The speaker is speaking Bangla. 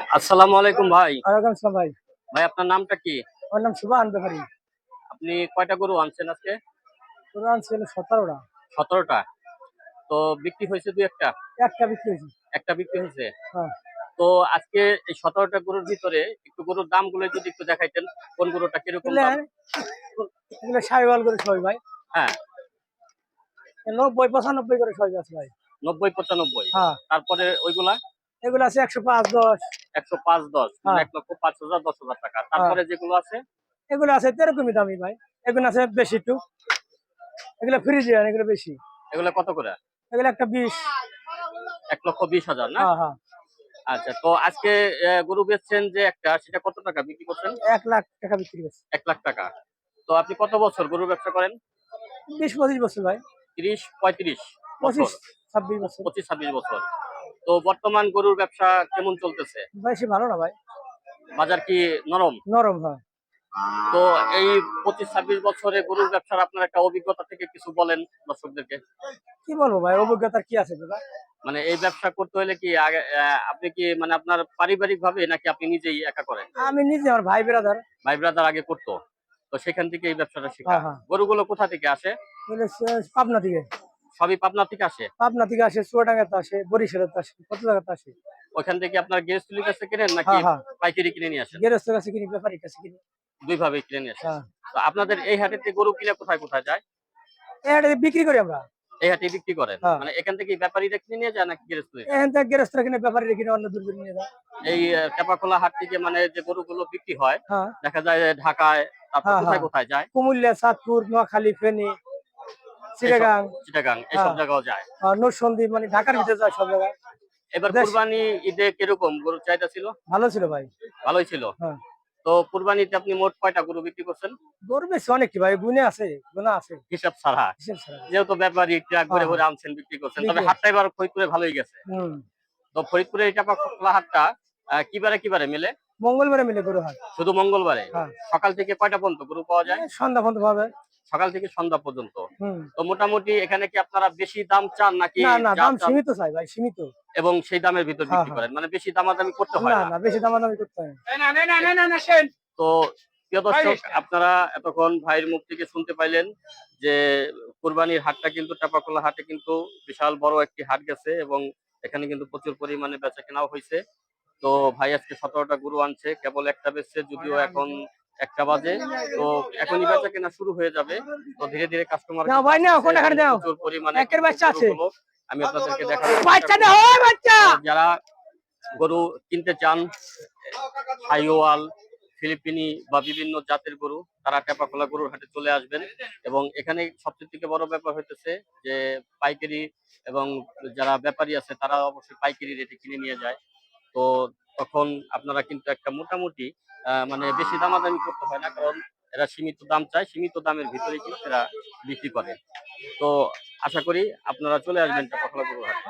আসসালামু আলাইকুম ভাই। ওয়ালাইকুম আসসালাম ভাই। ভাই আপনার নামটা কি? আমার নাম সুবহান ব্যাপারী। আপনি কয়টা গরু আনছেন আজকে? কোরআন ছিল ১৭ টা। ১৭ টা। তো বিক্রি হয়েছে ২-১ টা? একটা বিক্রি হয়েছে। একটা বিক্রি হয়েছে। হ্যাঁ। তো আজকে এই ১৭ টা গরুর ভিতরে একটু গরুর দামগুলো যদি একটু দেখাইতেন। কোন গরুটা কিরকম এগুলা দাম? এগুলা সাহিওয়াল করে সবাই ভাই। হ্যাঁ, ৯০ ৯৫ করে সবাই আছে ভাই। ৯০-৯৫। হ্যাঁ। তারপরে ওইগুলা? এগুলো আছে ১০৫ ১০। ১০৫-১০ মানে হ্যাঁ। ১,৫,০০০ ১০,০০০ টাকা। হ্যাঁ। তারপরে যেগুলো আছে? এগুলো আছে এরকমই দামি ভাই। এগুলো আছে বেশি একটু। এগুলো ফ্রিজিয়ান এগুলো বেশি। এগুলা কত করে? এগুলো একটা ২০। ১,২০,০০০ না? হ্যাঁ, হ্যাঁ। আচ্ছা, তো আজকে গরু বেচছেন যে একটা সেটা কত টাকা বিক্রি করছেন? ১,০০,০০০ টাকা বিক্রি করছে। ১,০০,০০০ টাকা। তো আপনি কত বছর গরুর ব্যবসা করেন? ২০ ২৫ বছর ভাই। ৩০-৩৫ বছর, ২৫ ২৬ বছর। ২৫-২৬ বছর। তো বর্তমান গরুর ব্যবসা কেমন চলতেছে? বেশি ভালো না ভাই। বাজার কি নরম? নরম হয়। তো এই ২৫-২৬ বছরে গরুর ব্যবসার আপনার একটা অভিজ্ঞতা থেকে কিছু বলেন দর্শকদেরকে। কি বলবো ভাই অভিজ্ঞতার কি আছে দাদা? মানে এই ব্যবসা করতে হলে কি আগে আপনি কি মানে আপনার পারিবারিকভাবে নাকি আপনি নিজেই একা করেন? আমি নিজে আমার ভাই ব্রাদার। ভাই ব্রাদার আগে করতো। তো সেখান থেকে এই ব্যবসাটা শেখা। হ্যাঁ, হ্যাঁ। গরুগুলো কোথা থেকে আসে? এগুলো পাবনা থেকে। সবই পাবনা থেকে আসে? পাবনা থেকে আসে, চুয়াডাঙ্গাতে আসে, বরিশালেতে আসে, কত জায়গাতে আসে। ওইখান থেকে আপনার গৃহস্থলীর কাছে কেনেন নাকি হ্যাঁ, হ্যাঁ। পাইকারি কিনে নিয়ে আসেন? গেরস্তের কাছে কিনি, ব্যাপারীর কাছে কিনি। ২ ভাবেই কিনে নিয়ে আসেন। হ্যাঁ। তো আপনাদের এই হাটেতে গরু কিনে কোথায়, কোথায় যায়? এই হাটে বিক্রি করি আমরা। এই হাটেই বিক্রি করেন। হ্যাঁ। মানে এখান থেকেই ব্যাপারীরা কিনে নিয়ে যায় নাকি গৃহস্থলীরা? এখান থেকে গেরস্তেরা কিনে, ব্যাপারীরা কিনে অন্য দূর করে নিয়ে যায়। এই টেপাখোলা হাট থেকে মানে যে গরুগুলো বিক্রি হয়, হ্যাঁ, দেখা যায় যে ঢাকায়, তারপর হ্যাঁ, কোথায়, হ্যাঁ। কোথায় যায়? কুমিল্লা, চাঁদপুর, নোয়াখালী, ফেনী, এইসব চিটাগাং, চিটাগাং এইসব হ্যাঁ, জায়গাও যায়। নরসন্দী, মানে ঢাকার ভিতরে যায় সব জায়গায়। এবার দেশ কুরবানি ঈদে কিরকম গরুর চাহিদা ছিল? ভালো ছিল ভাই। ভালোই ছিল। হ্যাঁ। তো কুরবানিতে আপনি মোট কয়টা গরু বিক্রি করছেন? গরু বেশি অনেকটি ভাই, গুণে আছে, গোনা আছে। হিসাব ছাড়া। হিসেব ছাড়া। যেহেতু ব্যাপারী ট্রাক ভরে, হ্যাঁ, হ্যাঁ। ভরে আনছেন বিক্রি করছেন। তবে বিক্রি আছে। হাটটা এবার ফরিদপুরে ভালোই গেছে। হুম। তো ফরিদপুরের এই টেপাখোলা হাটটা কি বারে মেলে? মঙ্গলবারে মিলে গরু হাট। শুধু মঙ্গলবারে? হ্যাঁ। সকাল থেকে কয়টা পর্যন্ত গরু পাওয়া যায়? সন্ধ্যা পর্যন্ত পাবে। সকাল থেকে সন্ধ্যা পর্যন্ত। হুম। তো মোটামুটি এখানে কি আপনারা বেশি দাম চান নাকি না, না, যা দাম চান সীমিত চাই ভাই, সীমিত। এবং সেই দামের ভিতর হ্যাঁ, বিক্রি হ্যাঁ। করেন? মানে বেশি দামাদামি করতে হয় না, না। না, বেশি দামাদামি করতে হয় না। তো প্রিয় দর্শক, আপনারা এতক্ষণ ভাইয়ের মুখ থেকে শুনতে পাইলেন যে কুরবানির হাটটা কিন্তু টেপাখোলা হাটে কিন্তু বিশাল বড় একটি হাট গেছে এবং এখানে কিন্তু প্রচুর পরিমাণে বেচা কেনাও হয়েছে। তো ভাই আজকে ১৭ টা গরু আনছে, কেবল একটা বেচছে, যদিও এখন ১টা বাজে। তো এখনই বেচা কেনা শুরু হয়ে যাবে। তো ধীরে ধীরে কাস্টমার নাও কিন্তু ভাই নাও, আসতেছে কোনটা এবং খানে দাও। প্রচুর পরিমাণে একের কিন্তু বাচ্চা আছে। গরুগুলো আমি আপনাদেরকে দেখানোর চেষ্টা বাচ্চা করব। দাও, ওই বাচ্চা। তো যারা গরু কিনতে চান, সাইওয়াল, ফিলিপিনি বা বিভিন্ন জাতের গরু, তারা টেপাখোলা গরুর হাটে চলে আসবেন। এবং এখানে সবচেয়ে থেকে বড় ব্যাপার হইতেছে যে পাইকারি এবং যারা ব্যাপারী আছে তারা অবশ্যই পাইকারি রেটে কিনে নিয়ে যায়। তো তখন আপনারা কিন্তু একটা মোটামুটি মানে বেশি দামাদামি করতে হয় না, কারণ এরা সীমিত দাম চায়, সীমিত দামের ভিতরেই কিন্তু এরা বিক্রি করে। তো আশা করি আপনারা চলে আসবেন টেপাখোলা গরুর হাটে।